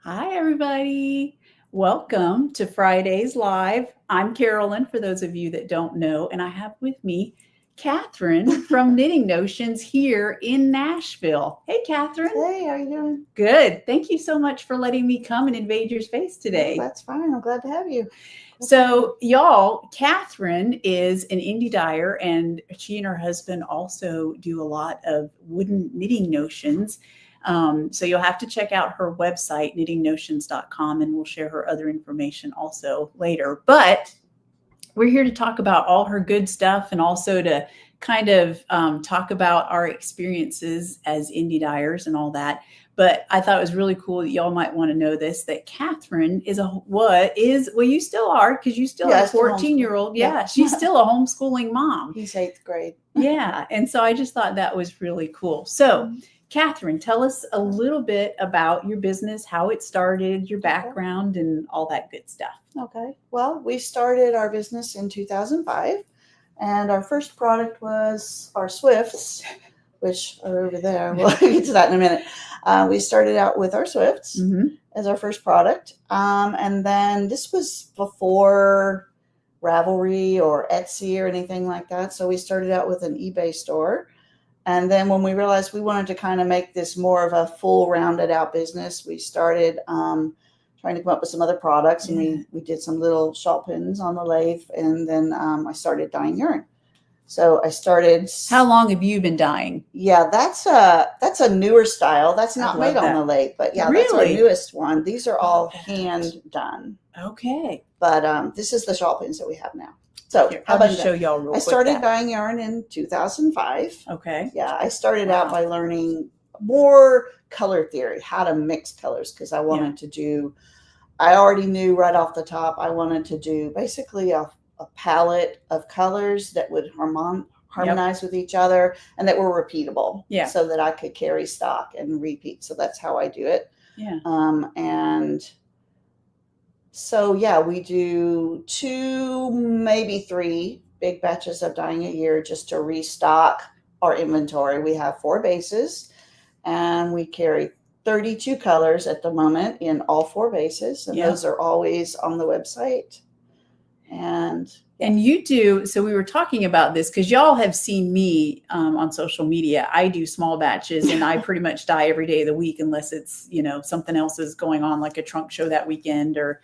Hi, everybody. Welcome to Fridays Live. I'm Carolyn, for those of you that don't know, and I have with me Catherine from Knitting Notions here in Nashville. Hey, Catherine. Hey, how you doing? Good. Thank you so much for letting me come and invade your space today. That's fine. I'm glad to have you. So, y'all, Catherine is an indie dyer, and she and her husband also do a lot of wooden knitting notions. So you'll have to check out her website, knittingnotions.com, and we'll share her other information also later. But we're here to talk about all her good stuff and also to kind of talk about our experiences as indie dyers and all that. But I thought it was really cool that y'all might want to know this, that Catherine is you still are, because you still have a 14-year-old. Yeah, she's still a homeschooling mom. He's 8th grade. Yeah. And so I just thought that was really cool. So Catherine, tell us a little bit about your business, how it started, your background, and all that good stuff. Okay. Well, we started our business in 2005, and our first product was our Swifts, which are over there. We'll get to that in a minute. We started out with our Swifts as our first product. And then this was before Ravelry or Etsy or anything like that. So we started out with an eBay store. And then when we realized we wanted to kind of make this more of a full rounded out business, we started trying to come up with some other products. And we did some little shawl pins on the lathe. And then I started dyeing yarn. So I started. How long have you been dyeing? Yeah, that's a newer style. That's not made on the lathe, but yeah, that's our newest one. These are all hand done. Okay. But this is the shawl pins that we have now. So I'll just show y'all real quick. I started dyeing yarn in 2005. Okay. Yeah, I started out by learning more color theory, how to mix colors, because I wanted to do. I already knew right off the top I wanted to do basically a palette of colors that would harmonize with each other and that were repeatable, so that I could carry stock and repeat. So that's how I do it. Yeah. And so we do 2, maybe 3 big batches of dyeing a year just to restock our inventory. We have 4 bases, and we carry 32 colors at the moment in all 4 bases, and those are always on the website. And you do, so we were talking about this because y'all have seen me on social media. I do small batches, and I pretty much dye every day of the week unless it's, something else is going on, like a trunk show that weekend or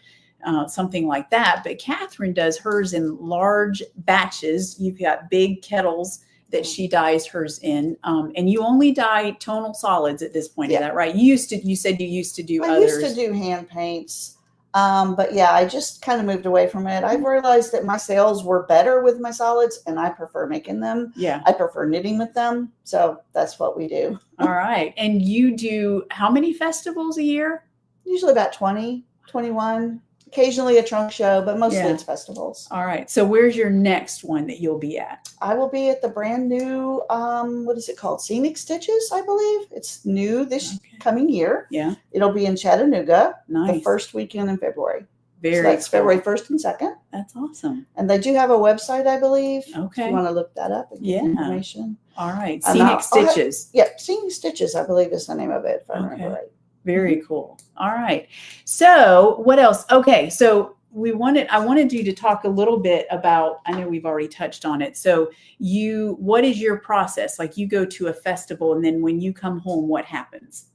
something like that. But Catherine does hers in large batches. You've got big kettles that she dyes hers in. And you only dye tonal solids at this point. Is that right? You said you used to do others. I used to do hand paints. But I just kind of moved away from it. I realized that my sales were better with my solids, and I prefer making them. Yeah. I prefer knitting with them. So that's what we do. All right. And you do how many festivals a year? Usually about 20, 21, occasionally a trunk show, but mostly it's festivals. All right. So where's your next one that you'll be at? I will be at the brand new, what is it called? Scenic Stitches, I believe. It's new this coming year. Yeah. It'll be in Chattanooga. Nice. The first weekend in February. So that's February 1st and 2nd. That's awesome. And they do have a website, I believe. Okay. If you want to look that up and get information. All right. Scenic Stitches. Scenic Stitches, I believe is the name of it, if I remember right. Very cool. All right. So what else? Okay. So I wanted you to talk a little bit about, I know we've already touched on it. So what is your process? Like, you go to a festival, and then when you come home, what happens?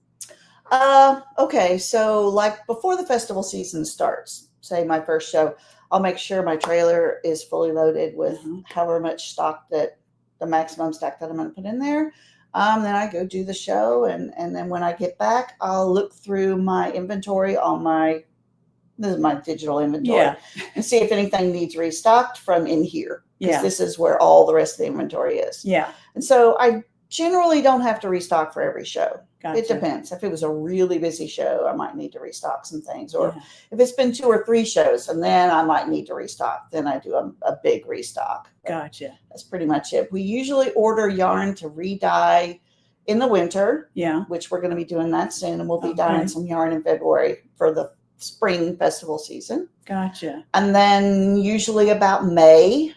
Okay. So like before the festival season starts, say my first show, I'll make sure my trailer is fully loaded with however much stock that the maximum stock that I'm going to put in there. Then I go do the show, and then when I get back, I'll look through my inventory on this is my digital inventory, and see if anything needs restocked from in here. Because this is where all the rest of the inventory is. Yeah. And so I generally don't have to restock for every show. Gotcha. It depends. If it was a really busy show, I might need to restock some things. Or if it's been 2 or 3 shows, and then I might need to restock, then I do a big restock. Gotcha. That's pretty much it. We usually order yarn to re-dye in the winter, which we're going to be doing that soon. And we'll be dyeing some yarn in February for the spring festival season. Gotcha. And then usually about May,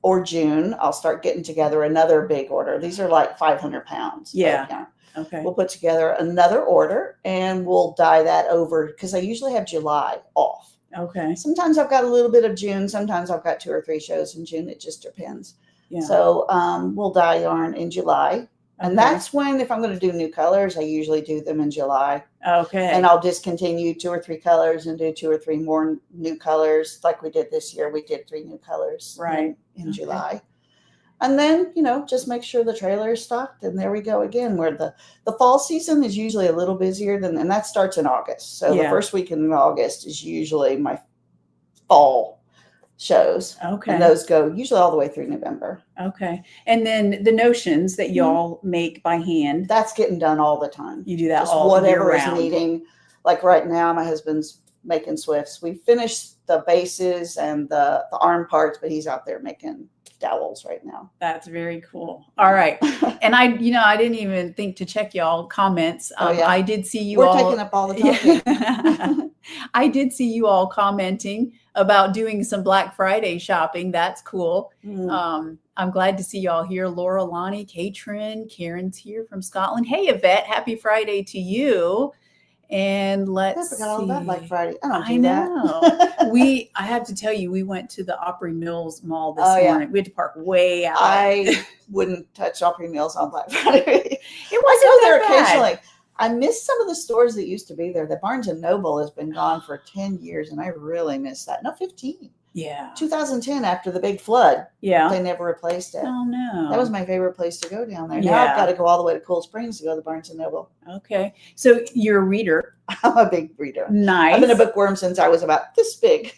or June, I'll start getting together another big order. These are like 500 pounds. Yeah. Okay. We'll put together another order and we'll dye that over because I usually have July off. Okay. Sometimes I've got a little bit of June. Sometimes I've got 2 or 3 shows in June. It just depends. Yeah. So we'll dye yarn in July. And that's when, if I'm going to do new colors, I usually do them in July. Okay. And I'll discontinue 2 or 3 colors and do 2 or 3 more new colors. Like we did this year, we did 3 new colors in July. And then, just make sure the trailer is stocked. And there we go again, where the fall season is usually a little busier and that starts in August. So the first weekend in August is usually my fall shows. Okay. And those go usually all the way through November. Okay. And then the notions that y'all make by hand. That's getting done all the time. You do that just all whatever year is round. needing. Like right now, my husband's making Swifts. We finished the bases and the arm parts, but he's out there making dowels right now. That's very cool. All right. And I didn't even think to check y'all comments. I did see you all. We're taking up all the talking. Yeah. I did see you all commenting about doing some Black Friday shopping. That's cool. I'm glad to see y'all here. Laura, Lonnie, Katrin, Karen's here from Scotland. Hey, Yvette, happy Friday to you. And I forgot all about Black Friday. I know. I have to tell you, we went to the Opry Mills Mall this morning. We had to park way out. I wouldn't touch Opry Mills on Black Friday. It wasn't there that bad. Occasionally. I miss some of the stores that used to be there. The Barnes and Noble has been gone for 10 years, and I really miss that. No, 15. Yeah. 2010, after the big flood. Yeah. They never replaced it. Oh, no. That was my favorite place to go down there. Now I've got to go all the way to Cool Springs to go to the Barnes and Noble. Okay. So you're a reader. I'm a big reader. Nice. I've been a bookworm since I was about this big.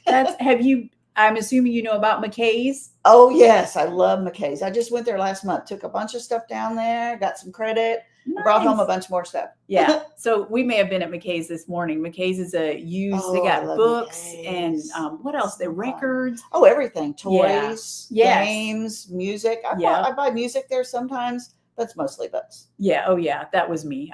I'm assuming you know about McKay's? Oh, yes. I love McKay's. I just went there last month, took a bunch of stuff down there, got some credit. Nice. Brought home a bunch more stuff. Yeah. So we may have been at McKay's this morning. McKay's is a used, they got books McKay's. And what else? The records. Oh, everything. Toys, games, music. I buy music there sometimes, but it's mostly books. Yeah. Oh, yeah. That was me.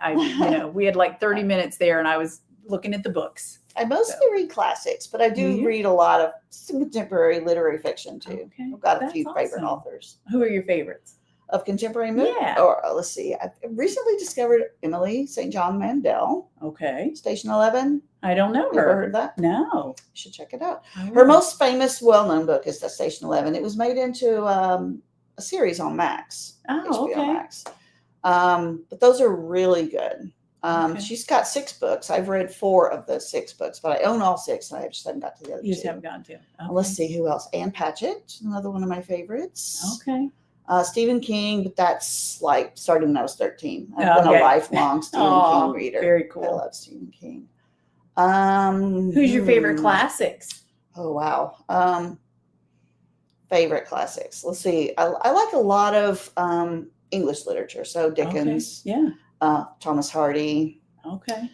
We had like 30 minutes there and I was looking at the books. I mostly read classics, but I do read a lot of contemporary literary fiction too. Okay. I've got a few favorite authors. Who are your favorites? Of contemporary movie? Yeah. Or let's see. I recently discovered Emily St. John Mandel. Okay. Station 11. I don't know her. Ever heard that? No. You should check it out. Her most famous, well-known book is the Station 11. It was made into a series on Max. Oh, HBO Max. But those are really good. She's got 6 books. I've read 4 of the 6 books, but I own all 6. And I just haven't got to the other 2. You just haven't gotten to. Okay. Let's see who else. Ann Patchett, another one of my favorites. Okay. Stephen King, but that's like starting when I was 13. I've been a lifelong Stephen King reader. Very cool. I love Stephen King. Who's your favorite classics? Oh, wow. Favorite classics. Let's see. I like a lot of English literature. So Dickens. Okay. Yeah. Thomas Hardy. Okay.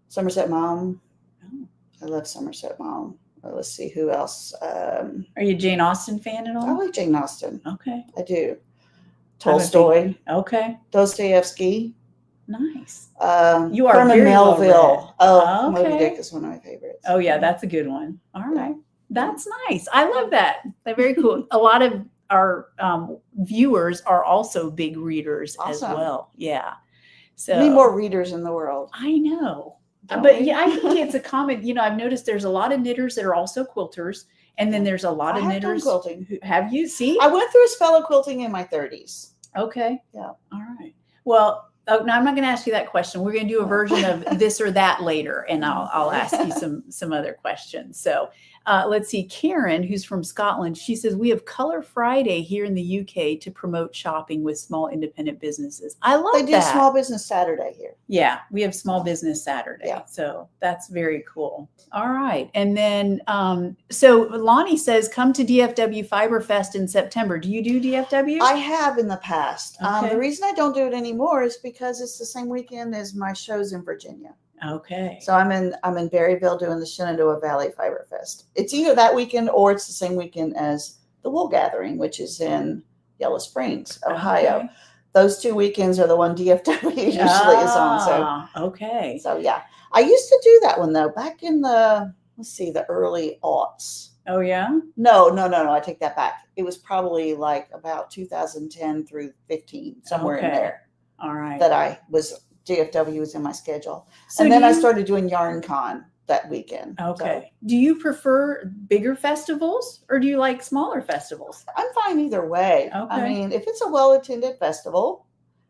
Somerset Maugham. Oh. I love Somerset Maugham. Let's see who else. Are you a Jane Austen fan at all? I like Jane Austen. Okay. I do. Tolstoy. Okay. Dostoevsky. Nice. You are Herman Melville. Oh, okay. Moby Dick is one of my favorites. Oh, yeah, that's a good one. All right. That's nice. I love that. They're very cool. A lot of our viewers are also big readers as well. Yeah. So we need more readers in the world. I know. But I think it's a common, I've noticed there's a lot of knitters that are also quilters. And then there's a lot of knitters. Quilting. Have you? See? I went through a spell of quilting in my 30s. Okay. Yeah. All right. Well, now I'm not going to ask you that question. We're going to do a version of this or that later, and I'll ask you some other questions. So let's see. Karen, who's from Scotland, she says, we have Color Friday here in the UK to promote shopping with small independent businesses. I love that. They do Small Business Saturday here. Yeah, we have Small Business Saturday. Yeah. So that's very cool. All right. And then, so Lonnie says, come to DFW Fiber Fest in September. Do you do DFW? I have in the past. Okay. The reason I don't do it anymore is because it's the same weekend as my shows in Virginia. Okay. So I'm in Berryville doing the Shenandoah Valley Fiber Fest. It's either that weekend or it's the same weekend as the Wool Gathering, which is in Yellow Springs, Ohio. Okay. Those 2 weekends are the one DFW usually is on. So okay. So yeah. I used to do that one though, back in the early aughts. Oh, yeah? No. I take that back. It was probably like about 2010 through 15, somewhere in Okay. there. All right. That DFW was in my schedule. So and then I started doing Yarn Con that weekend. Okay. Do you prefer bigger festivals or do you like smaller festivals? So I'm fine either way. Okay. I mean, if it's a well-attended festival,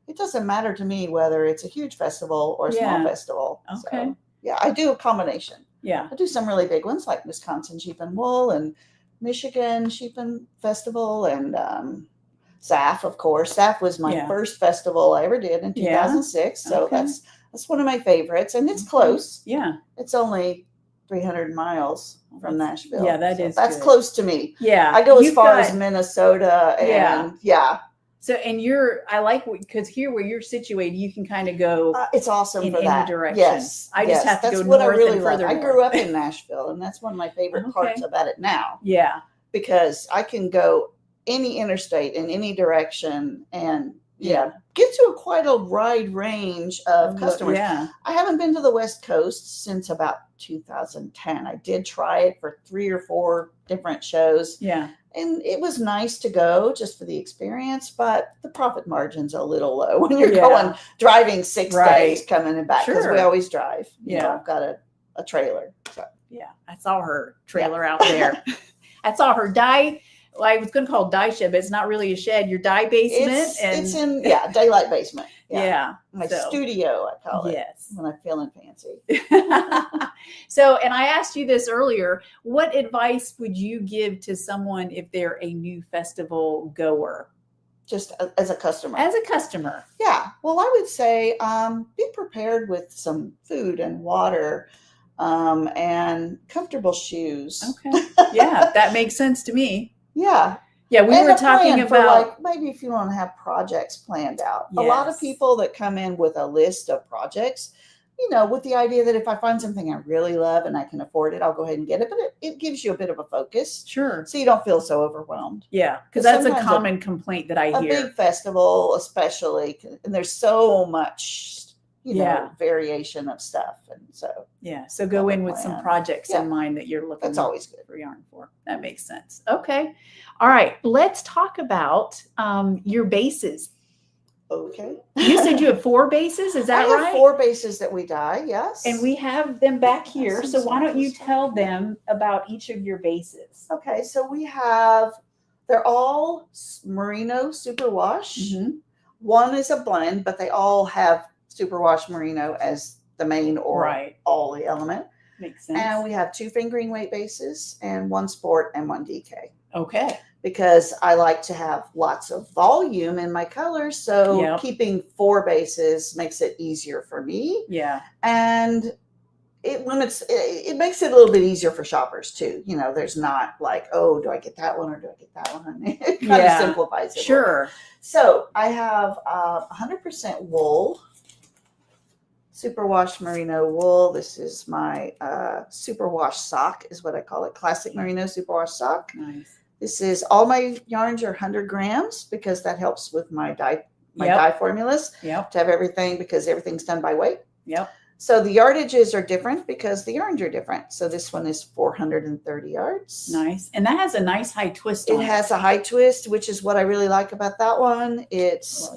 it doesn't matter to me whether it's a huge festival or a small festival. Okay. So, yeah, I do a combination. Yeah. I do some really big ones like Wisconsin Sheep and Wool and Michigan Sheep and Festival and SAF, of course. SAF was my first festival I ever did in 2006. So that's one of my favorites. And it's close. Yeah. It's only 300 miles from Nashville. Yeah, that's good. Close to me. Yeah. I go as far as Minnesota and So, and I like because here where you're situated, you can kind of go. It's awesome in for any that. direction. Yes, I just have to that's go what north I really and further. I grew up in Nashville, and that's one of my favorite parts about it now. Yeah, because I can go any interstate in any direction, and get to quite a wide range of customers. Yeah, I haven't been to the West Coast since about 2010. I did try it for 3 or 4 different shows. Yeah. And it was nice to go just for the experience, but the profit margin's a little low when you're driving 6 days coming and back, because we always drive. You know, I've got a trailer. So. Yeah, I saw her trailer out there. I saw her dye. Well, I was going to call it dye shed, but it's not really a shed. Your dye basement. It's in daylight basement. Yeah. My studio, I call it. Yes. When I'm feeling fancy. So, and I asked you this earlier, what advice would you give to someone if they're a new festival goer? Just as a customer. As a customer. Yeah. Well, I would say be prepared with some food and water and comfortable shoes. Okay. Yeah, that makes sense to me. Yeah. Yeah, we were talking about maybe if you want to have projects planned out. Yes. A lot of people that come in with a list of projects, with the idea that if I find something I really love and I can afford it, I'll go ahead and get it. But it gives you a bit of a focus. Sure. So you don't feel so overwhelmed. Yeah, because that's a common complaint that I hear. A big festival, especially, and there's so much variation of stuff, and so go in with some projects in mind that you're looking. That's always good for yarn for. That makes sense. Okay, all right. Let's talk about your bases. Okay. You said you have 4 bases. Is that right? I have 4 bases that we dye. Yes. And we have them back here. So why don't you tell them about each of your bases? Okay. So they're all merino superwash. Mm-hmm. One is a blend, but they all have superwash merino as the main or all the element. Makes sense. And we have 2 fingering weight bases and 1 sport and 1 DK. Okay. Because I like to have lots of volume in my colors. So keeping 4 bases makes it easier for me. Yeah. And it makes it a little bit easier for shoppers too. There's not like, oh, do I get that one or do I get that one? It kind of simplifies it. Sure. So I have 100% wool. Superwash merino wool. This is my superwash sock is what I call it. Classic merino superwash sock. Nice. This is all my yarns are 100 grams because that helps with my dye formulas. Yep. To have everything because everything's done by weight. Yep. So the yardages are different because the yarns are different. So this one is 430 yards. Nice. And that has a nice high twist on it. It has a high twist, which is what I really like about that one. It's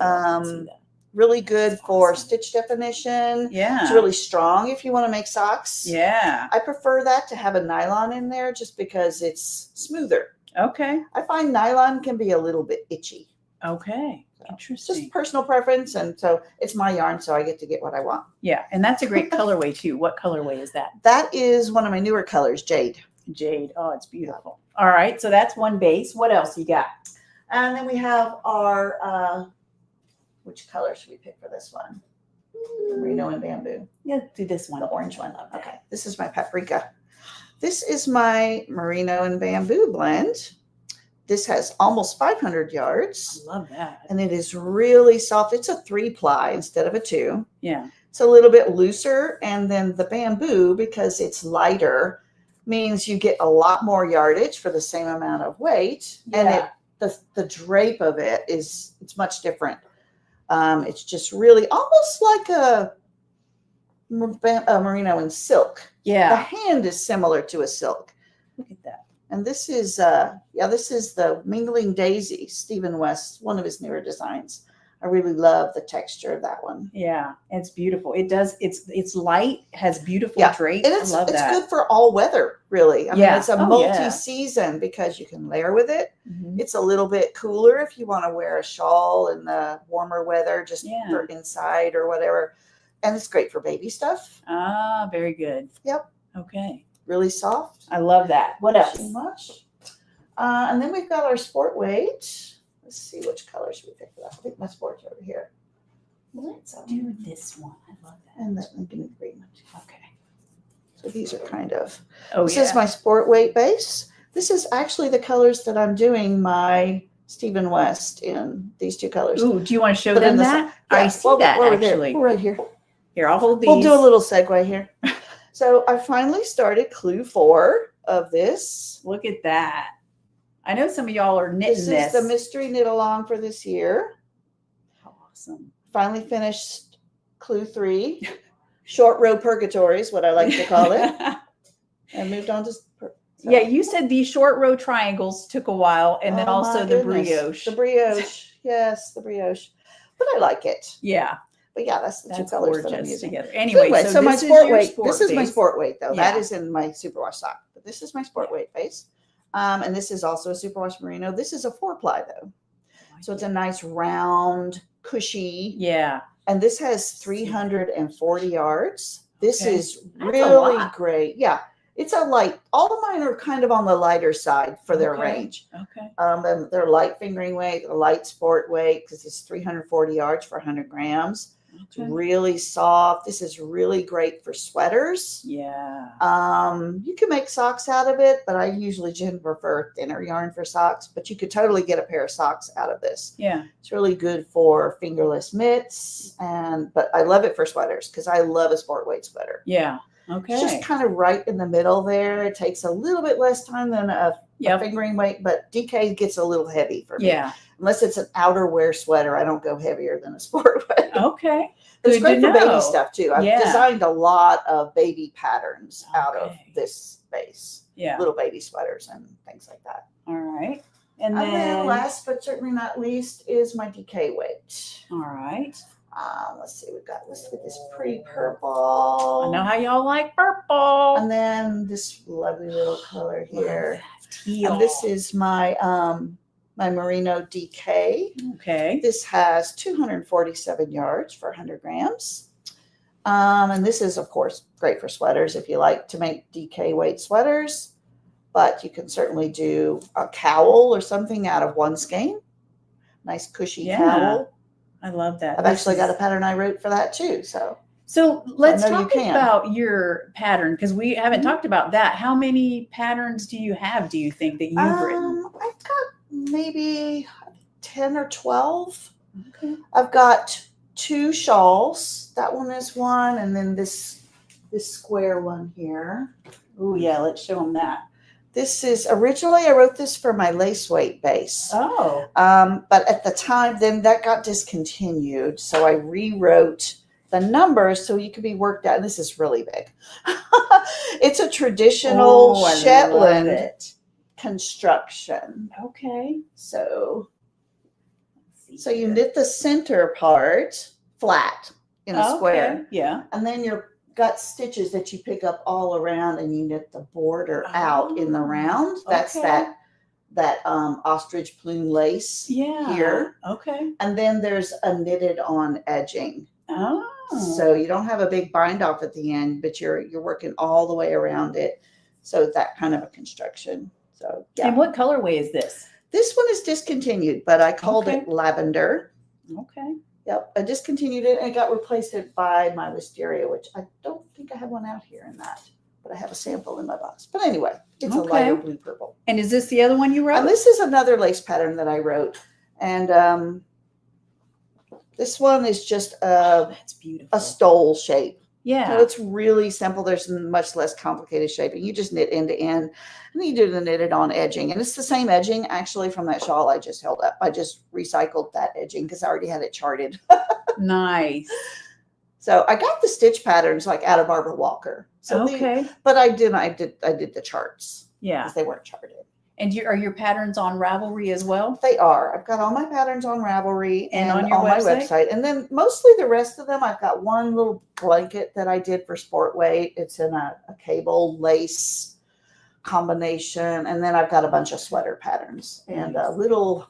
really good for stitch definition. Yeah. It's really strong if you want to make socks. Yeah. I prefer that to have a nylon in there just because it's smoother. Okay. I find nylon can be a little bit itchy. Okay. Interesting. Just personal preference. And so it's my yarn, so I get to get what I want. Yeah. And that's a great colorway too. What colorway is that? That is one of my newer colors, Jade. Jade. Oh, it's beautiful. All right. So that's one base. What else you got? And then we have our, which color should we pick for this one? Merino and bamboo. Yeah, do this one. The orange one. Okay. This is my paprika. This is my merino and bamboo blend. This has almost 500 yards. I love that. And it is really soft. It's a 3-ply instead of a 2. Yeah. It's a little bit looser. And then the bamboo, because it's lighter, means you get a lot more yardage for the same amount of weight. Yeah. And the drape of it it's much different. It's just really almost like a merino and silk. Yeah. The hand is similar to a silk. Look at that. And this is the Mingling Daisy, Stephen West, one of his newer designs. I really love the texture of that one. Yeah, it's beautiful. It does. It's light, has beautiful drapes. And I love it's that. good for all weather, really. I mean, it's a multi-season because you can layer with it. Mm-hmm. It's a little bit cooler if you want to wear a shawl in the warmer weather, just for inside or whatever. And it's great for baby stuff. Ah, very good. Yep. Okay. Really soft. I love that. What else? Too much. And then we've got our sport weight. Let's see which colors we picked up. I think my sport's over here. Let's do this one. I love that. And that green. Okay. So these are kind of. Oh, this is my sport weight base. This is actually the colors that I'm doing my Stephen West in. These two colors. Ooh, do you want to show them that? Yeah, I see that actually. We're right here. Here, I'll hold these. We'll do a little segue here. So I finally started clue 4 of this. Look at that. I know some of y'all are knitting this. This is the mystery knit along for this year. How awesome. Finally finished clue 3. Short row purgatory is what I like to call it. And moved on to. Yeah, you said these short row triangles took a while, and then also the brioche. The brioche. Yes, the brioche. But I like it. Yeah. But yeah, that's the two colors that I'm using. Together. Anyway, so my sport weight. This is my base. sport weight, though. Yeah. That is in my superwash sock. But this is my sport weight base. And this is also a superwash merino. This is a 4-ply, though. So it's a nice round, cushy. Yeah. And this has 340 yards. This is really great. Yeah. It's a light. All of mine are kind of on the lighter side for their range. Okay. And they're light fingering weight, a light sport weight, because it's 340 yards for 100 grams. It's really soft. This is really great for sweaters. Yeah. You can make socks out of it, but I usually prefer thinner yarn for socks. But you could totally get a pair of socks out of this. Yeah. It's really good for fingerless mitts, but I love it for sweaters because I love a sport weight sweater. Yeah. Okay. It's just kind of right in the middle there. It takes a little bit less time than a fingering weight, but DK gets a little heavy for me. Yeah. Unless it's an outerwear sweater, I don't go heavier than a sport weight. Okay. But it's great for baby stuff too. I've designed a lot of baby patterns out of this base. Yeah. Little baby sweaters and things like that. All right. And then last but certainly not least is my DK weight. All right. Let's see, let's get this pretty purple. I know how y'all like purple. And then this lovely little color here. Teal. And this is my my merino DK. Okay. This has 247 yards for 100 grams. And this is, of course, great for sweaters if you like to make DK weight sweaters. But you can certainly do a cowl or something out of one skein. Nice cushy cowl. I love that. I've actually got a pattern I wrote for that too. So let's talk about your pattern because we haven't talked about that. How many patterns do you have, do you think, that you've written? I've got maybe 10 or 12. Okay. I've got 2 shawls. That one is one. And then this square one here. Oh, yeah. Let's show them that. This is originally I wrote this for my lace weight base. Oh. But at the time, then that got discontinued. So I rewrote the numbers so you could be worked out. And this is really big. It's a traditional Shetland construction. Okay. So you knit the center part flat in a square. Yeah. And then you've got stitches that you pick up all around and you knit the border out in the round. That's that ostrich plume lace here. Okay. And then there's a knitted on edging. Oh. So you don't have a big bind off at the end, but you're working all the way around it. So that kind of a construction. So yeah. And what colorway is this? This one is discontinued, but I called it lavender. Okay. Yep, I discontinued it and it got replaced by my wisteria, which I don't think I have one out here in that, but I have a sample in my box. But anyway, it's a lighter blue purple. And is this the other one you wrote? And this is another lace pattern that I wrote. And this one is just that's beautiful. A stole shape. Yeah. So it's really simple. There's much less complicated shaping. You just knit end to end and you do the knitted on edging. And it's the same edging actually from that shawl I just held up. I just recycled that edging because I already had it charted. Nice. So I got the stitch patterns like out of Barbara Walker. So but I did the charts. Yeah. because they weren't charted. And are your patterns on Ravelry as well? They are. I've got all my patterns on Ravelry and on your on my website? website. And then mostly the rest of them, I've got one little blanket that I did for sport weight. It's in a cable lace combination. And then I've got a bunch of sweater patterns and a little,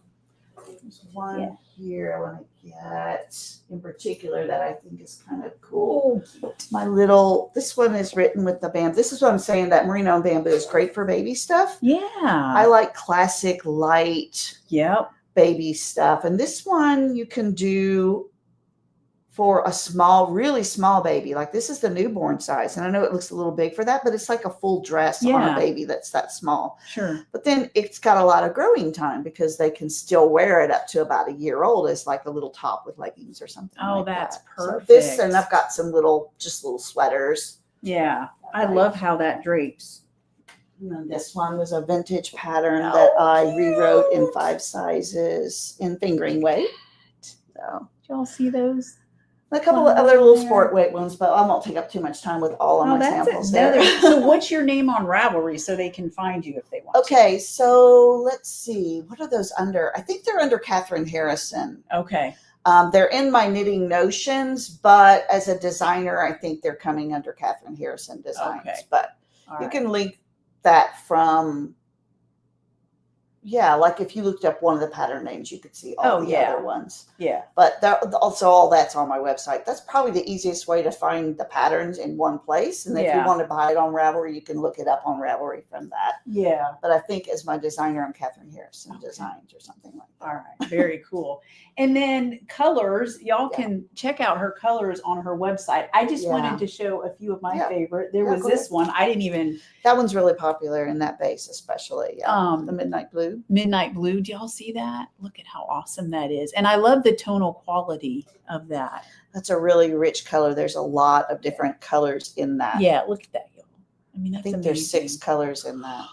there's one here I want to get in particular that I think is kind of cool. My little, this one is written with the bamboo. This is what I'm saying, that merino and bamboo is great for baby stuff. Yeah. I like classic light baby stuff. And this one you can do for a small, really small baby. Like this is the newborn size. And I know it looks a little big for that, but it's like a full dress on a baby that's that small. Sure. But then it's got a lot of growing time because they can still wear it up to about a year old as like a little top with leggings or something. Oh, that's perfect. So this, and I've got some little sweaters. Yeah. I love how that drapes. And then this one was a vintage pattern that I rewrote in 5 sizes in fingering weight. So did y'all see those? A couple of other little sport weight ones, but I won't take up too much time with all of my samples there. So what's your name on Ravelry so they can find you if they want to? So let's see. What are those under? I think they're under Catherine Harrison. Okay. They're in my Knitting Notions, but as a designer, I think they're coming under Catherine Harrison Designs. Okay. But you can link that from, like if you looked up one of the pattern names, you could see all the other ones. Yeah. But also all that's on my website. That's probably the easiest way to find the patterns in one place. And if you want to buy it on Ravelry, you can look it up on Ravelry from that. Yeah. But I think as my designer, I'm Catherine Harrison Designs or something like that. All right. Very cool. And then colors, y'all can check out her colors on her website. I just wanted to show a few of my favorite. There was this one. I didn't even. That one's really popular in that base, especially. The Midnight Blue. Midnight Blue. Do y'all see that? Look at how awesome that is. And I love the tonal quality of that. That's a really rich color. There's a lot of different colors in that. Yeah, look at that, y'all. I mean, that's I think there's 6 colors in that.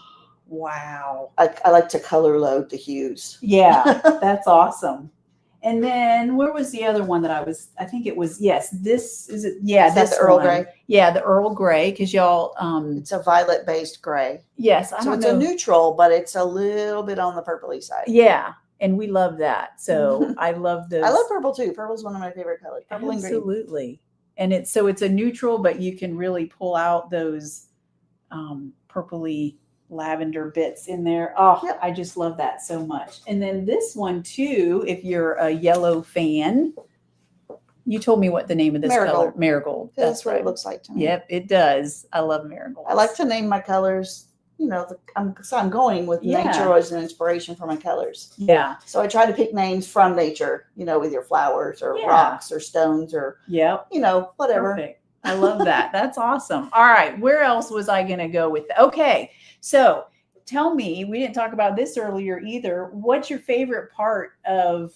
Wow. I like to color load the hues. Yeah, that's awesome. And then where was the other one that I think it was, this is it. Yeah, this the Earl Grey. Yeah, the Earl Grey, because y'all it's a violet based gray. Yes, so it's a neutral, but it's a little bit on the purpley side. Yeah, and we love that. So I love those. I love purple too. Purple's one of my favorite colors. Purple and green. Absolutely. And it's a neutral, but you can really pull out those purpley lavender bits in there. Oh, I just love that so much. And then this one too, if you're a yellow fan, you told me what the name of this color. Marigold. That's what it looks like to me. Yep, it does. I love marigold. I like to name my colors. I'm going with nature as an inspiration for my colors. Yeah. So I try to pick names from nature, with your flowers or rocks or stones or, whatever. Perfect. I love that. That's awesome. All right. Where else was I going to go with? Okay. So tell me, we didn't talk about this earlier either. What's your favorite part of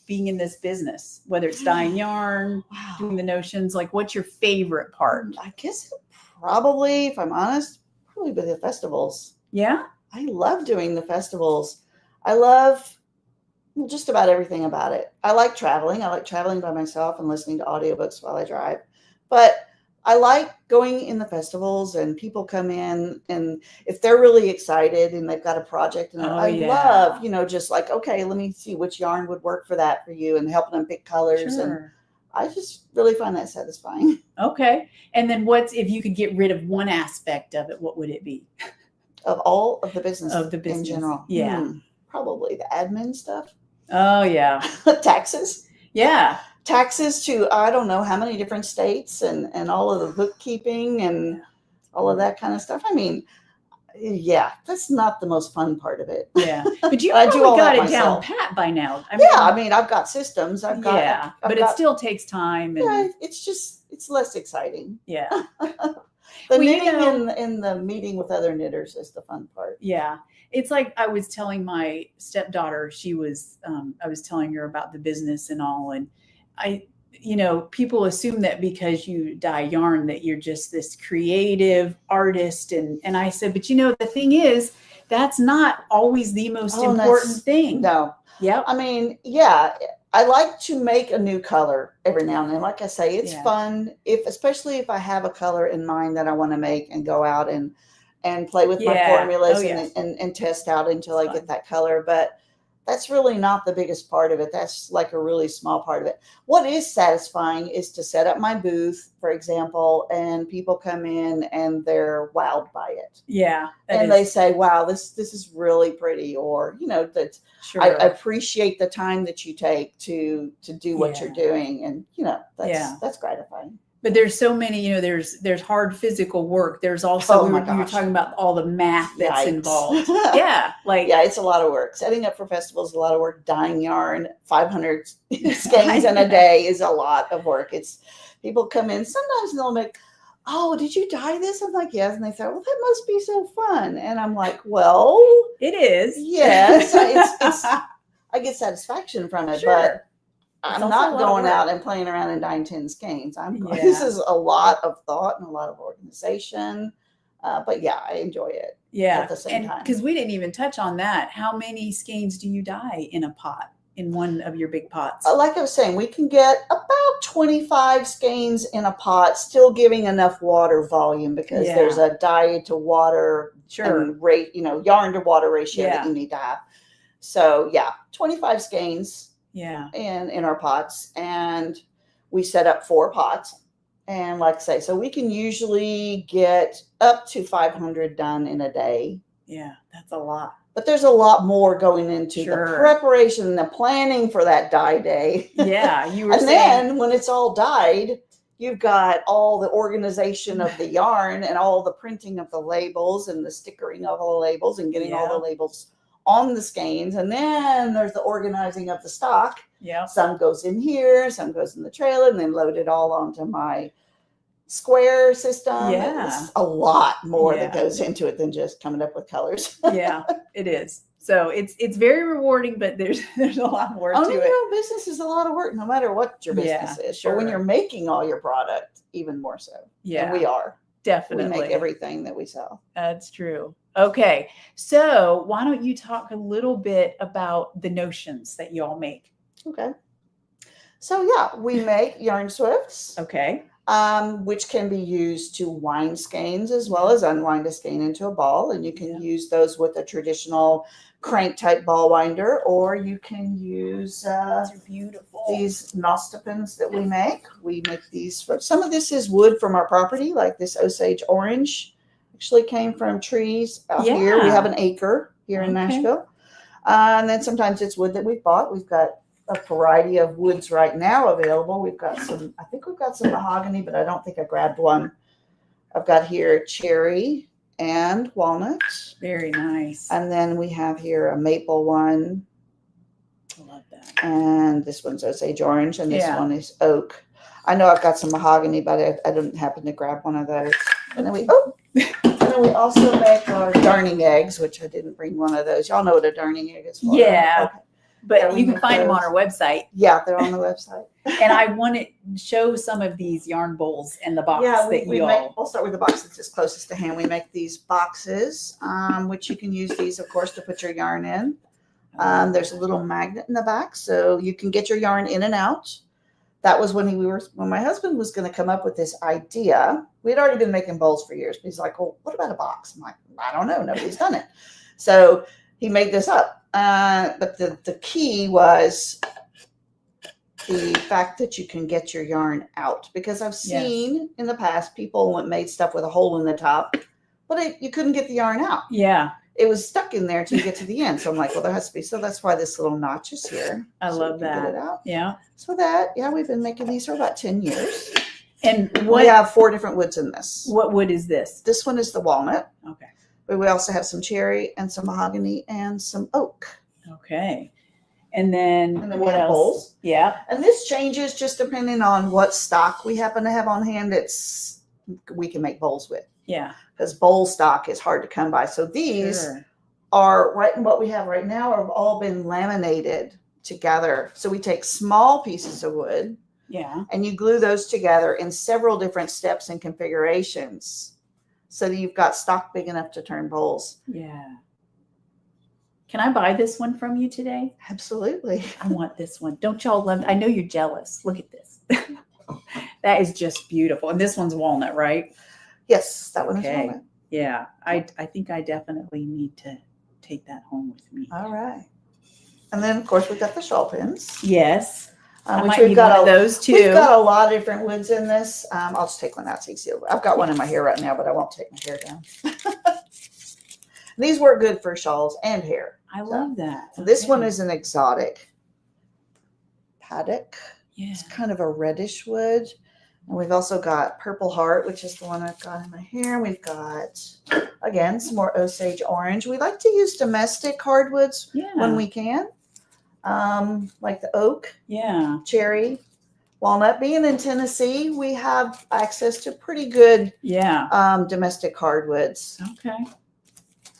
being in this business? Whether it's dyeing yarn, doing the notions, like what's your favorite part? I guess probably, if I'm honest, probably the festivals. Yeah. I love doing the festivals. I love just about everything about it. I like traveling. I like traveling by myself and listening to audiobooks while I drive. But I like going in the festivals and people come in and if they're really excited and they've got a project and I love, just like, okay, let me see which yarn would work for that for you and helping them pick colors. Sure. And I just really find that satisfying. Okay. And then if you could get rid of one aspect of it, what would it be? Of all of the business. Of the business. In general. Yeah. Probably the admin stuff. Oh, yeah. Taxes. Yeah. Taxes to I don't know how many different states and all of the bookkeeping and all of that kind of stuff. I mean, that's not the most fun part of it. Yeah, but you probably got it down pat by now. I mean, I've got systems. I've got it still takes time. And, it's less exciting. Yeah, the knitting and the meeting with other knitters is the fun part. Yeah. It's like I was telling my stepdaughter, I was telling her about the business and all, and people assume that because you dye yarn that you're just this creative artist. And I said, but the thing is, that's not always the most important thing. No. Yeah. I mean, I like to make a new color every now and then. Like I say, it's fun especially if I have a color in mind that I want to make and go out and and play with my Yeah. formulas Oh, yeah. and test out until I Fun. get that color. But that's really not the biggest part of it. That's like a really small part of it. What is satisfying is to set up my booth, for example, and people come in and they're wowed by it. Yeah. And they say, wow, this is really pretty, or, you know, that Sure. I appreciate the time that you take to do what you're doing. And, you know, that's gratifying. But there's so many, you know, there's hard physical work. There's also, we were talking about all the math that's involved. Yeah. Like, yeah, it's a lot of work. Setting up for festivals is a lot of work. Dyeing yarn, 500 skeins in a day is a lot of work. It's people come in, sometimes they'll make, oh, did you dye this? I'm like, yes. And they say, well, that must be so fun. And I'm like, well, it is. Yes. I get satisfaction from it, but I'm not going out and playing around and dyeing 10 skeins. This is a lot of thought and a lot of organization. But yeah, I enjoy it. Yeah. At the same time. Because we didn't even touch on that. How many skeins do you dye in a pot, in one of your big pots? Like I was saying, we can get about 25 skeins in a pot, still giving enough water volume because there's a dye to water rate, you know, yarn to water ratio that you need to have. So yeah, 25 skeins. Yeah. In our pots, and we set up 4 pots. And like I say, so we can usually get up to 500 done in a day. Yeah, that's a lot. But there's a lot more going into the preparation and the planning for that dye day. Yeah, you were and then when it's all dyed, you've got all the organization of the yarn and all the printing of the labels and the stickering of all the labels and getting all the labels on the skeins, and then there's the organizing of the stock. Yeah, some goes in here, some goes in the trailer, and then load it all onto my square system. Yeah, it's a lot more that goes into it than just coming up with colors. Yeah, it is. So it's very rewarding, but there's a lot more to it. You know, business is a lot of work, no matter what your business is. Sure. But when you're making all your product, even more so. Yeah, and we are. Definitely. We make everything that we sell. That's true. Okay. So why don't you talk a little bit about the notions that you all make? Okay. So yeah, we make yarn swifts. Okay. Which can be used to wind skeins as well as unwind a skein into a ball. And you can use those with a traditional crank type ball winder, or you can use beautiful these nostipins that we make. We make these for, some of this is wood from our property, like this Osage orange actually came from trees out here. We have an acre here in Nashville. And then sometimes it's wood that we've bought. We've got a variety of woods right now available. We've got some, I think we've got some mahogany, but I don't think I grabbed one. I've got here cherry and walnut. Very nice. And then we have here a maple one. I love that. And this one's Osage orange, and this one is oak. I know I've got some mahogany, but I didn't happen to grab one of those. And then we also make our darning eggs, which I didn't bring one of those. Y'all know what a darning egg is for. Yeah. Okay. But you can find them on our website. Yeah, they're on the website. And I want to show some of these yarn bowls and the box we'll start with the box that's closest to hand. We make these boxes, which you can use these, of course, to put your yarn in. There's a little magnet in the back, so you can get your yarn in and out. That was when my husband was going to come up with this idea. We had already been making bowls for years, but he's like, well, what about a box? I'm like, I don't know. Nobody's done it. So he made this up. But the key was the fact that you can get your yarn out, because I've seen in the past people made stuff with a hole in the top, but you couldn't get the yarn out. Yeah. It was stuck in there till you get to the end. So I'm like, well, there has to be. So that's why this little notch is here. I love that. Get it out. Yeah. So we've been making these for about 10 years. And we have 4 different woods in this. What wood is this? This one is the walnut. Okay. But we also have some cherry and some mahogany and some oak. Okay. And then what else? Bowls. Yeah. And this changes just depending on what stock we happen to have on hand. We can make bowls with. Yeah. Because bowl stock is hard to come by. So these are what we have right now have all been laminated together. So we take small pieces of wood. Yeah. And you glue those together in several different steps and configurations, so that you've got stock big enough to turn bowls. Yeah. Can I buy this one from you today? Absolutely. I want this one. Don't y'all love it? I know you're jealous. Look at this. That is just beautiful. And this one's walnut, right? Yes, that one is walnut. Yeah. I think I definitely need to take that home with me. All right. And then, of course, we've got the shawl pins. Yes. I Which might we've need got one of those too. We've got a lot of different woods in this. I'll just take one out so you can see it. I've got one in my hair right now, but I won't take my hair down. These work good for shawls and hair. I love that. So this one is an exotic paddock. Yeah. It's kind of a reddish wood. And we've also got Purple Heart, which is the one I've got in my hair. We've got, again, some more Osage Orange. We like to use domestic hardwoods when we can. Like the oak, cherry, walnut. Being in Tennessee, we have access to pretty good domestic hardwoods. Okay.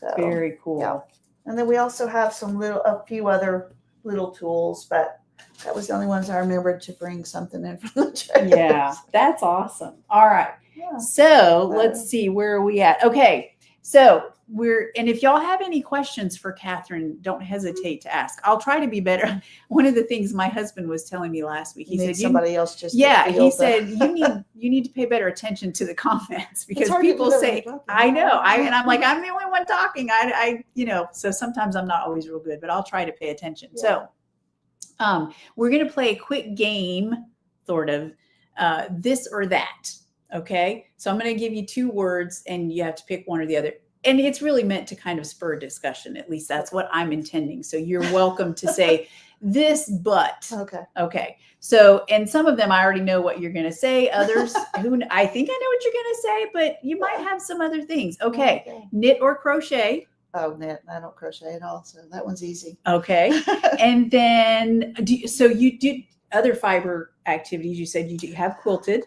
So, very cool. Yeah. And then we also have a few other little tools, but that was the only ones I remembered to bring something in from the trip. Yeah, that's awesome. All right. Yeah. So let's see, where are we at? Okay. So and if y'all have any questions for Catherine, don't hesitate to ask. I'll try to be better. One of the things my husband was telling me last week, he said somebody else just he said you need to pay better attention to the comments because people say I know and I'm like I'm the only one talking. I so sometimes I'm not always real good, but I'll try to pay attention. Yeah. So we're gonna play a quick game, sort of this or that. Okay, so I'm gonna give you 2 words and you have to pick one or the other. And it's really meant to kind of spur discussion. At least that's what I'm intending. So you're welcome to say this, but. Okay. So, and some of them I already know what you're going to say. Others who I think I know what you're going to say, but you might have some other things. Okay. Knit or crochet. Oh, knit. I don't crochet at all. So that one's easy. Okay. And then, so you did other fiber activities. You said you have quilted.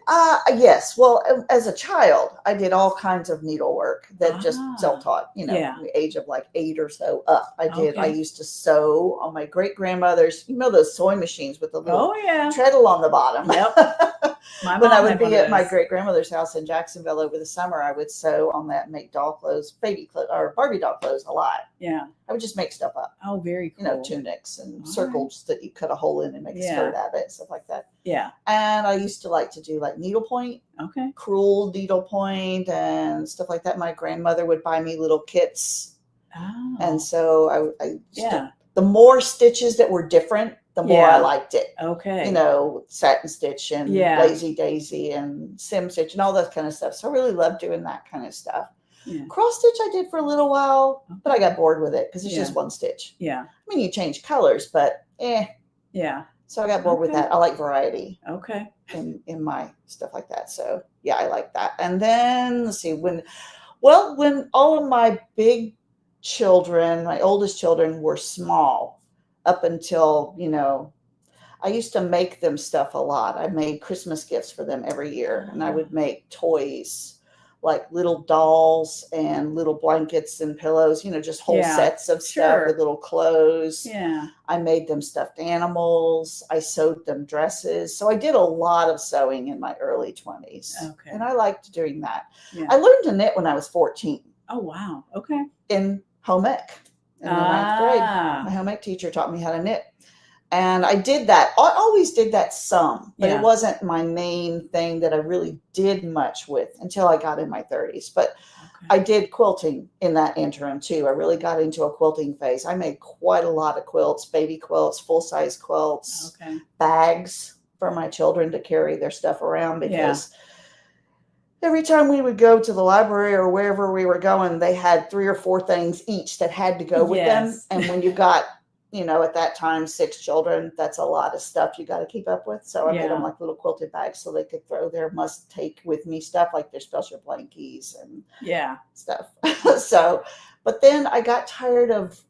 Yes. Well, as a child, I did all kinds of needlework that just self-taught, the age of like 8 or so up. I used to sew on my great grandmother's, those sewing machines with the little treadle on the bottom. Yep. When I would be at my great grandmother's house in Jacksonville over the summer, I would sew on that and make doll clothes, baby clothes, or Barbie doll clothes a lot. Yeah. I would just make stuff up. Oh, very cool. Tunics and circles that you cut a hole in and make a skirt out of it, stuff like that. Yeah. And I used to like to do like needlepoint, crewel needlepoint and stuff like that. My grandmother would buy me little kits. Oh. And so the more stitches that were different, the more I liked it. Okay. Satin stitch and lazy daisy and sim stitch and all that kind of stuff. So I really loved doing that kind of stuff. Yeah. Cross stitch I did for a little while, but I got bored with it because it's just one stitch. Yeah. I mean, you change colors, but Yeah. So I got bored with that. I like variety. Okay. In my stuff like that. So yeah, I like that. And then let's see, when all of my big children, my oldest children were small up until, I used to make them stuff a lot. I made Christmas gifts for them every year and I would make toys like little dolls and little blankets and pillows, just whole sets of stuff with little clothes. Yeah. I made them stuffed animals. I sewed them dresses. So I did a lot of sewing in my early 20s. Okay. And I liked doing that. Yeah. I learned to knit when I was 14. Oh, wow. Okay. In home ec in the 9th grade. My home ec teacher taught me how to knit. And I did that. I always did that some, but it wasn't my main thing that I really did much with until I got in my 30s. But I did quilting in that interim too. I really got into a quilting phase. I made quite a lot of quilts, baby quilts, full-size quilts, bags for my children to carry their stuff around because every time we would go to the library or wherever we were going, they had 3 or 4 things each that had to go with them. And when you got at that time, 6 children, that's a lot of stuff you got to keep up with. So I made them like little quilted bags so they could throw their must take with me stuff like their special blankies and stuff. But then I got tired of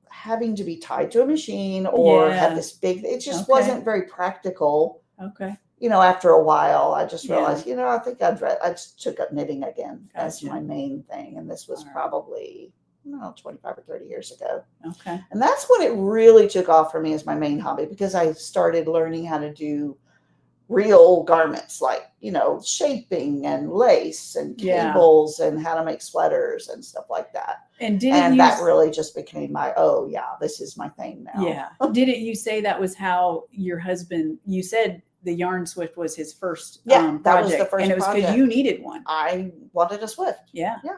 having to be tied to a machine or have this big, it just wasn't very practical. Okay. After a while, I just realized, I think I just took up knitting again as my main thing. And this was probably 25 or 30 years ago. Okay. And that's when it really took off for me as my main hobby because I started learning how to do real garments like, shaping and lace and cables and how to make sweaters and stuff like that. And that really just became my, this is my thing now. Yeah. Didn't you say that was how your husband, you said the Yarn Swift was his first project. That was the first and it was because you needed one. I wanted a Swift. Yeah. Yeah.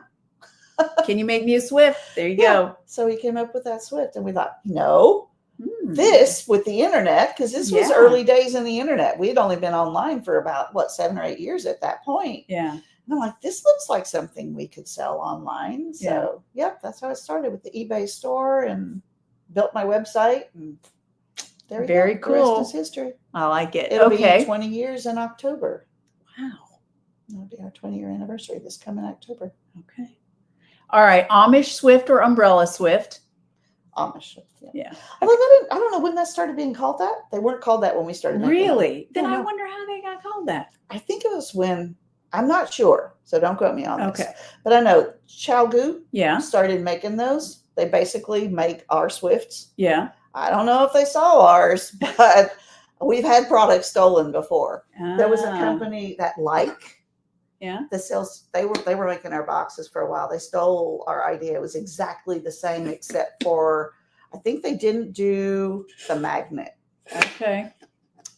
Can you make me a Swift? There you go. So he came up with that Swift, and we thought, no, Hmm. this with the internet, because this was Yeah. early days in the internet. We had only been online for about 7 or 8 years at that point. Yeah. And I'm like, this looks like something we could sell online. So yep, that's how it started with the eBay store and built my website. And there we Very go. cool. The rest is history. I like it. It'll Okay. be 20 years in October. Wow. It'll be our 20-year anniversary this coming October. Okay. All right. Amish Swift or umbrella Swift? Amish. Yeah. Although I don't know when that started being called that. They weren't called that when we started. Really? Then Yeah, I no. wonder how they got called that. I think it was when, I'm not sure, so don't quote me on this. Okay. But I know Chalgu Yeah. started making those. They basically make our Swifts. Yeah. I don't know if they saw ours, but we've had products stolen before. There was a company that Yeah. the sales, they were making our boxes for a while. They stole our idea. It was exactly the same except for I think they didn't do the magnet. Okay.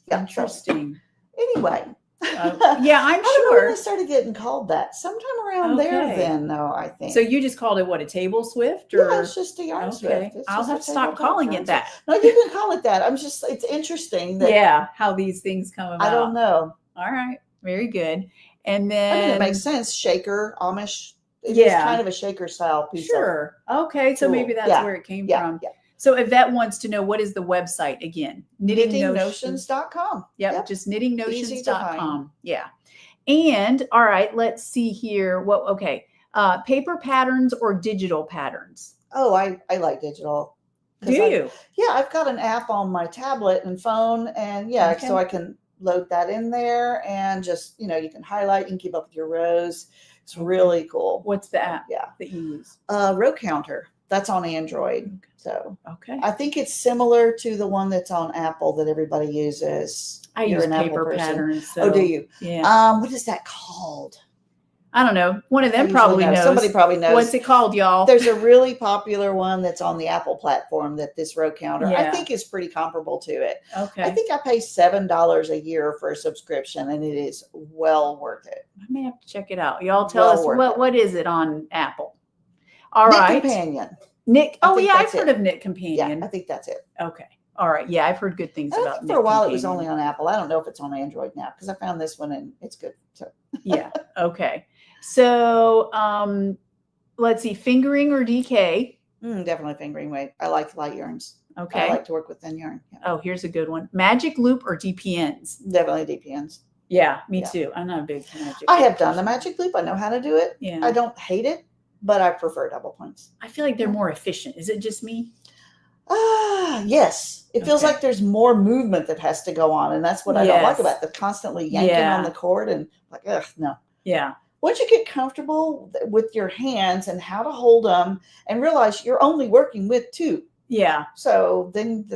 Yeah, Interesting. So, anyway. Yeah, I'm I don't know sure. when they started getting called that. Sometime around there then, though, I think. So you just called it what, a table Swift? Or? Yeah, it's just a yarn Swift. It's I'll just have a to stop tabletop calling yarn it that. Swift. No, you can call it that. It's interesting that how these things come about. I don't know. All right. Very good. And I then mean, it makes sense. Shaker, Amish. It's kind of a shaker style piece. Sure. Okay. So maybe that's where it came from. Yeah. So Yvette wants to know, what is the website again? Knittingnotions.com. Yep. Just knittingnotions.com. Yeah. And all right, let's see here. Paper patterns or digital patterns? Oh, I like digital. Do you? I've got an app on my tablet and phone, and so I can load that in there and just, you can highlight and keep up with your rows. It's really cool. What's the app that you use? Row Counter. That's on Android. So I think it's similar to the one that's on Apple that everybody uses. I use paper patterns. So. Oh, do you? Yeah. What is that called? I don't know. One of them probably knows. Somebody probably knows. What's it called, y'all? There's a really popular one that's on the Apple platform that this Row Counter, Yeah. I think is pretty comparable to it. Okay. I think I pay $7 a year for a subscription, and it is well worth it. I may have to check it out. Y'all tell us what is it on Apple? All right. Knit Companion. I've heard of Knit Companion. Yeah, I think that's it. Okay. All right. Yeah, I've heard good things about Knit For a while, Companion. it was only on Apple. I don't know if it's on Android now because I found this one and it's good. So. Yeah. Okay. So let's see, fingering or DK? Definitely fingering weight. I like light yarns. Okay. I like to work with thin yarn. Yeah. Oh, here's a good one. Magic loop or DPNs? Definitely DPNs. Yeah, me too. I'm not a big magic. I have done the magic loop. I know how to do it. Yeah. I don't hate it, but I prefer double points. I feel like they're more efficient. Is it just me? Yes. It feels like there's more movement that has to go on. And that's what I don't like about the constantly yanking on the cord and like, ugh, no. Yeah. Once you get comfortable with your hands and how to hold them and realize you're only working with two. Yeah. So then,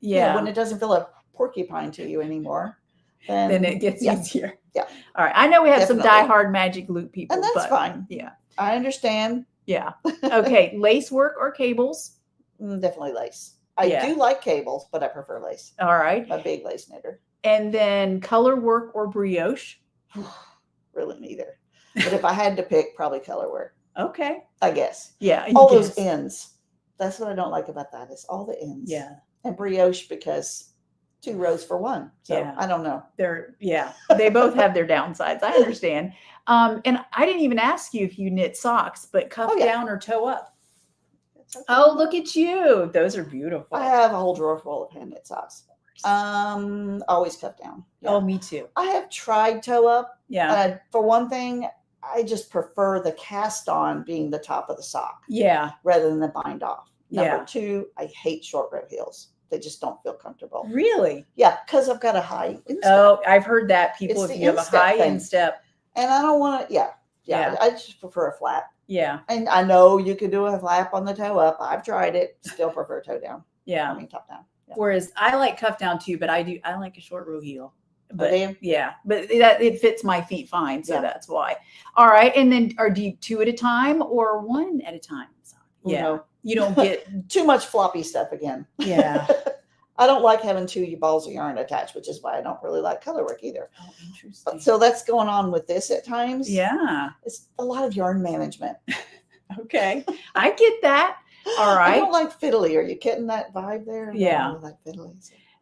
when it doesn't feel a porcupine to you anymore, then it gets easier. Yeah. All right. I know we have some diehard magic loop people. And that's fine. Yeah. I understand. Yeah. Okay. Lace work or cables? Definitely lace. I do like cables, but I prefer lace. All right. I'm a big lace knitter. And then color work or brioche? Really neither. But if I had to pick, probably color work. Okay. I guess. Yeah. All those ends. That's what I don't like about that. Is all the ends. Yeah. And brioche because 2 rows for 1. So I don't know. They both have their downsides. I understand. And I didn't even ask you if you knit socks, but cuff down or toe up. Okay. Oh, look at you. Those are beautiful. I have a whole drawer full of hand knit socks. Always cuff down. Yeah. Oh, me too. I have tried toe up. Yeah. For one thing, I just prefer the cast on being the top of the sock. Yeah. Rather than the bind off. Number 2, I hate short row heels. They just don't feel comfortable. Really? Yeah, because I've got a high instep. Oh, I've heard that. People, if you have a high instep. And I don't want to, I just prefer a flat. Yeah. And I know you can do a flap on the toe up. I've tried it. Still prefer toe down. Yeah. I mean, top down. Yeah. Whereas I like cuff down too, but I like a short row heel. But but it fits my feet fine. So that's why. All right. And then do you 2 at a time or 1 at a time? Yeah. You don't get too much floppy stuff again. Yeah. I don't like having 2 balls of yarn attached, which is why I don't really like color work either. Oh, interesting. So that's going on with this at times. Yeah. It's a lot of yarn management. Okay. I get that. All I right. don't like fiddly. Are you getting that vibe there? Yeah. I don't like fiddly.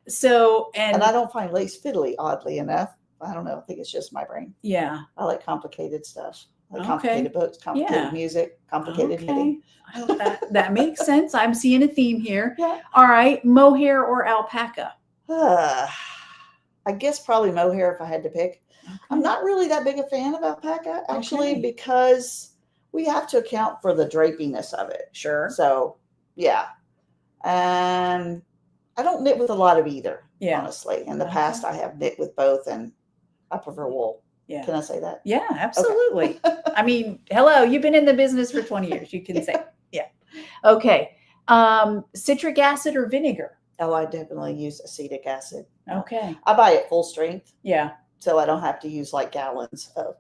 So, And I don't find lace fiddly, oddly enough. I don't know. I think it's just my brain. yeah. I like complicated stuff. Like Okay. complicated books, complicated Yeah. music, complicated knitting. That makes sense. I'm seeing a theme here. Yeah. All right. Mohair or alpaca? I guess probably mohair if I had to pick. Okay. I'm not really that big a fan of alpaca, actually, Okay. because we have to account for the drapiness of it. Sure. So, yeah. And I don't knit with a lot of either, honestly. In the past, I have knit with both, and I prefer wool. Yeah. Can I say that? Yeah, absolutely. Okay. I mean, hello, you've been in the business for 20 years. You can say, yeah. Okay. Citric acid or vinegar? Oh, I definitely use acetic acid. Okay. I buy it full strength. Yeah. So I don't have to use like gallons of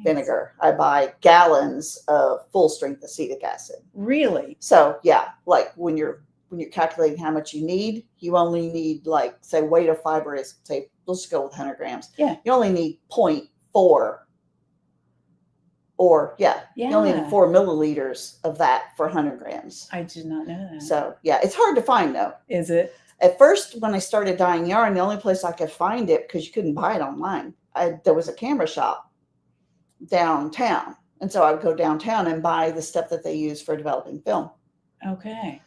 vinegar. I buy gallons of full strength acetic acid. Really? So yeah, like when you're calculating how much you need, you only need, like, say weight of fiber is, say, let's go with 100 grams. Yeah. You only need 0.4 or you only need 4 milliliters of that for 100 grams. I did not know that. So yeah, it's hard to find though. Is it? At first, when I started dyeing yarn, the only place I could find it, because you couldn't buy it online, there was a camera shop downtown. And so I would go downtown and buy the stuff that they use for developing film. Okay.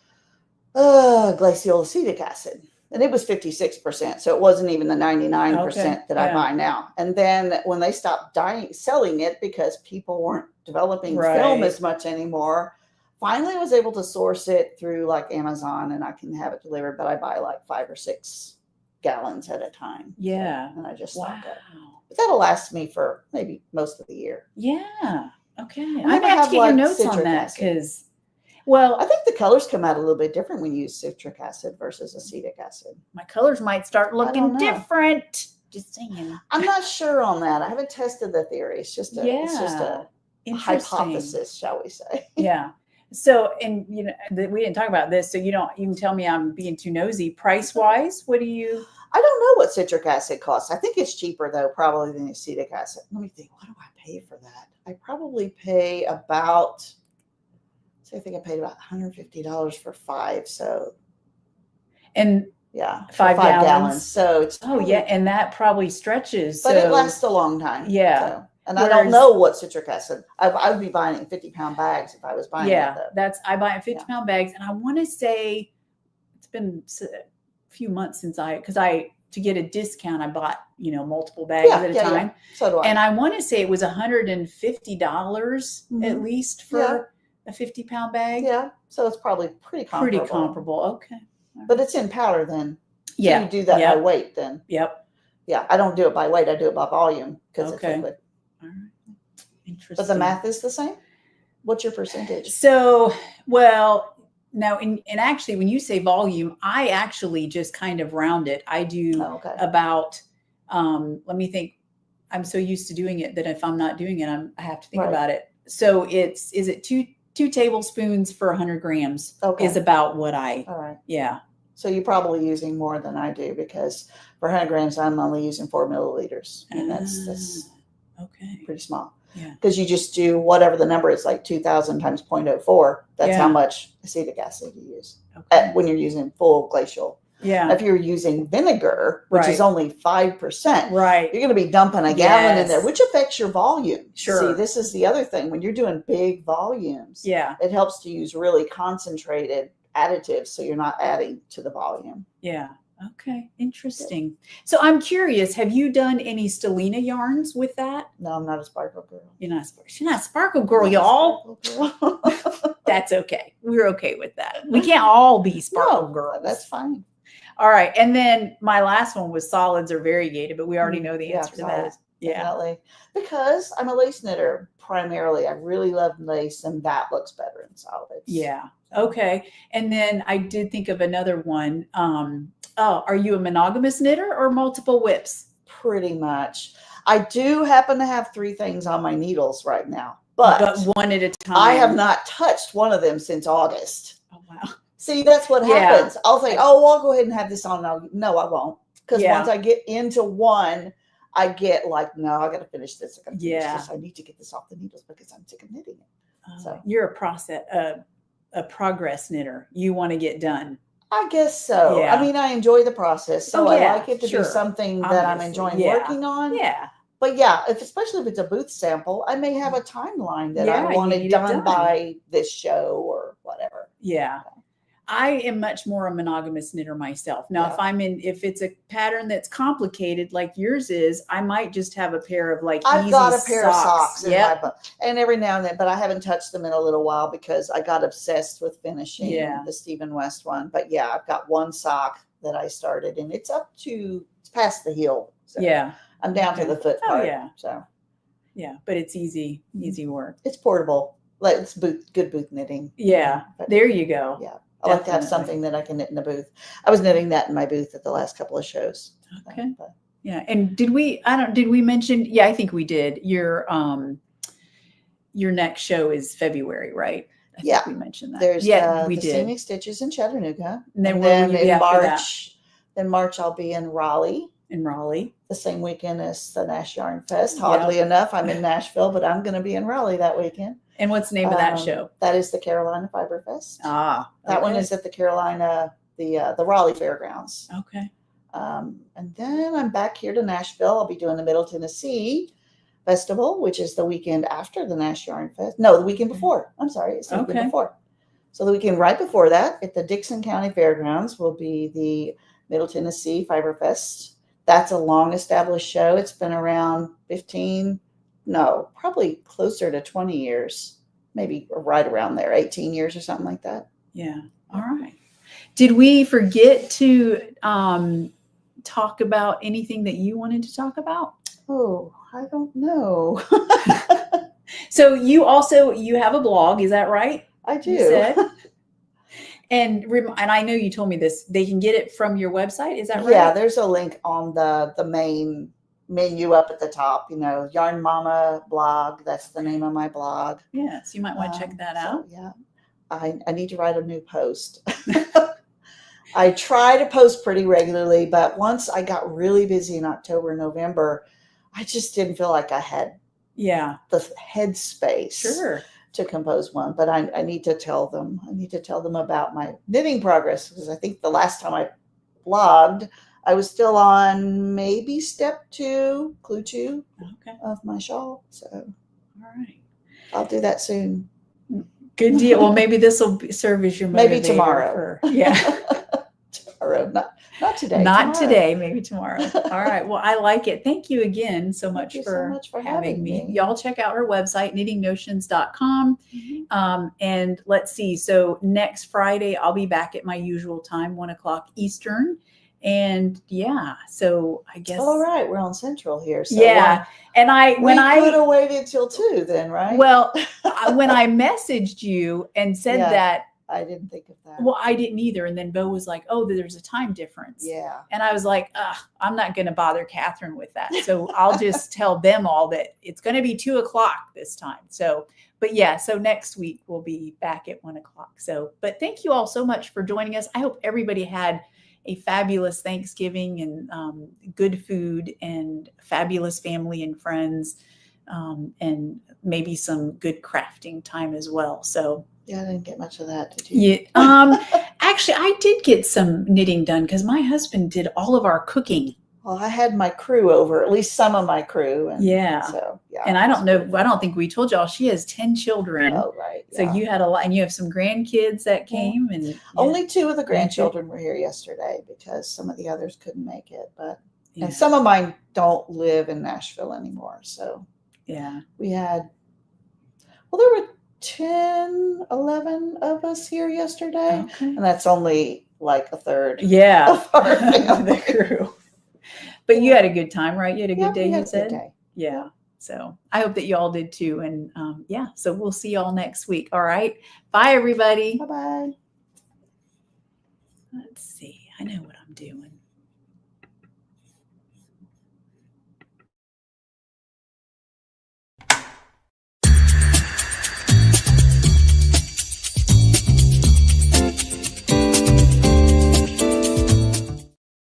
Glacial acetic acid. And it was 56%. So it wasn't even the 99% that I buy now. And then when they stopped selling it because people weren't developing film as much anymore, finally was able to source it through like Amazon, and I can have it delivered, but I buy like 5 or 6 gallons at a time. Yeah. So, and I just stock it. But that'll last me for maybe most of the year. Yeah. Okay. I'm going to have to get your notes on that because, well, I think the colors come out a little bit different when you use citric acid versus acetic acid. My colors might start looking different. Just saying. I'm not sure on that. I haven't tested the theory. It's just a hypothesis, shall we say. Yeah. So, and we didn't talk about this, so you can tell me I'm being too nosy. Price wise, what do you? I don't know what citric acid costs. I think it's cheaper though, probably than acetic acid. Let me think. What do I pay for that? I probably pay about. I think I paid about $150 for 5. So, and yeah, 5 gallons. So it's and that probably stretches. But it lasts a long time. Yeah. So. And I don't know what citric acid. I would be buying it in 50-pound bags if I was buying it. Yeah, I buy it in 50-pound bags, and I want to say it's been a few months since to get a discount, I bought multiple bags at a time. So do I. And I want to say it was $150 at least for a 50-pound bag. Yeah, so it's probably pretty comparable. Pretty comparable. Okay. But it's in powder then. Yeah. So you do that by weight then. Yep. Yeah, I don't do it by weight. I do it by volume because it's liquid. All right. Interesting. But the math is the same? What's your percentage? So, well, now, and actually, when you say volume, I actually just kind of round it. I do about, let me think. I'm so used to doing it that if I'm not doing it, I have to think about it. So is it two tablespoons for 100 grams is about what yeah. So you're probably using more than I do, because for 100 grams, I'm only using 4 milliliters. And that's pretty small. Yeah. Because you just do whatever the number is, like 2,000 times 0.04. That's how much acetic acid you use when you're using full glacial. Yeah. If you're using vinegar, which is only 5%, you're going to be dumping a gallon in there, which affects your volume. Sure. See, this is the other thing. When you're doing big volumes, it helps to use really concentrated additives so you're not adding to the volume. Yeah. Okay. Interesting. So I'm curious, have you done any Stellina yarns with that? No, I'm not a sparkle girl. You're not a sparkle girl, y'all. That's okay. We're okay with that. We can't all be sparkle girls. That's fine. All right. And then my last one was solids or variegated, but we already know the answer to that. Yeah. Definitely. Because I'm a lace knitter primarily. I really love lace, and that looks better in solids. Yeah. Okay. And then I did think of another one. Are you a monogamous knitter or multiple whips? Pretty much. I do happen to have 3 things on my needles right now, but one at a time. I have not touched one of them since August. Oh, wow. See, that's what happens. I'll think, I'll go ahead and have this on. No, I won't. Because once I get into one, I get like, no, I got to finish this. I got to finish this. I need to get this off the needles because I'm sick of knitting it. So You're a progress knitter. You want to get done. I guess so. Yeah. I mean, I enjoy the process, so Oh, I yeah, like it to sure. be something that I'm Obviously, enjoying yeah. working on. Yeah. But yeah, especially if it's a booth sample, I may have a timeline that I Yeah, want you it need it done done. by this show or whatever. Yeah. I am much more a monogamous knitter myself. Now, Yeah. if it's a pattern that's complicated like yours is, I might just have a pair of like I've easy got a pair of socks in Yep. my book, and every now and then, but I haven't touched them in a little while because I got obsessed with finishing Yeah. the Stephen West one. But yeah, I've got one sock that I started, and it's past the heel. So Yeah. I'm down to Okay. the foot Oh, part. yeah. So Yeah, but it's easy work. it's portable. Like it's good booth knitting. Yeah. But There you go. yeah. I like to have Definitely. something that I can knit in the booth. I was knitting that in my booth at the last couple of shows. Okay. But Yeah. And did we mention, yeah, I think we did. Your next show is February, right? I think we mentioned that. There's we the did. Scenic Stitches in Chattanooga. And then where will you be after that? In March I'll be in Raleigh. In Raleigh. The same weekend as the Nash Yarn Fest. Oddly enough, I'm in Nashville, but I'm going to be in Raleigh that weekend. And what's the name of that show? That is the Carolina Fiber Fest. Ah, okay. That one is at the Carolina, the Raleigh Fairgrounds. Okay. And then I'm back here to Nashville. I'll be doing the Middle Tennessee Festival, which is the weekend after the Nash Yarn Fest. No, the weekend before. I'm sorry, it's the weekend before. So the weekend right before that at the Dixon County Fairgrounds will be the Middle Tennessee Fiber Fest. That's a long established show. It's been around probably closer to 20 years, maybe right around there, 18 years or something like that. Yeah. All right. Did we forget to talk about anything that you wanted to talk about? Oh, I don't know. So you have a blog, is that right? I do. You said? And I know you told me this. They can get it from your website. Is that right? Yeah, there's a link on the main menu up at the top. Yarn Mama blog. That's the name of my blog. Yeah, so you might want to check that out. Yeah, I need to write a new post. I try to post pretty regularly, but once I got really busy in October and November, I just didn't feel like I had the headspace to compose one. But I need to tell them. I need to tell them about my knitting progress, because I think the last time I blogged, I was still on maybe step 2, clue 2 of my shawl. So, all right, I'll do that soon. Good deal. Well, maybe this will serve as your motivator. Maybe tomorrow. Tomorrow, not today. Not today. Maybe tomorrow. All right. Well, I like it. Thank you again so much for having me. Y'all check out her website, knittingnotions.com. Mm-hmm. And let's see. So next Friday, I'll be back at my usual time, 1:00 Eastern. And so I guess. All right, we're on Central here. So and I could have waited till 2 then, right? Well, when I messaged you and said that. I didn't think of that. Well, I didn't either. And then Bo was like, "Oh, there's a time difference." Yeah. And I was like, I'm not going to bother Catherine with that. So I'll just tell them all that it's going to be 2:00 this time. So, but so next week we'll be back at 1:00. So, but thank you all so much for joining us. I hope everybody had a fabulous Thanksgiving and good food and fabulous family and friends, and maybe some good crafting time as well. So. Yeah, I didn't get much of that, did you? Yeah. Actually, I did get some knitting done because my husband did all of our cooking. Well, I had my crew over, at least some of my crew. And so, and I don't know, I don't think we told y'all, she has 10 children. Oh, right. So you had a lot, and you have some grandkids that came. And only 2 of the grandchildren were here yesterday because some of the others couldn't make it. But and some of mine don't live in Nashville anymore. So we had, there were 10, 11 of us here yesterday. Okay. And that's only like a third of our family. Crew. But you had a good time, right? You had a good day, you said? Good day. Yeah. So I hope that you all did too. And so we'll see y'all next week. All right. Bye, everybody. Bye-bye. Let's see. I know what I'm doing.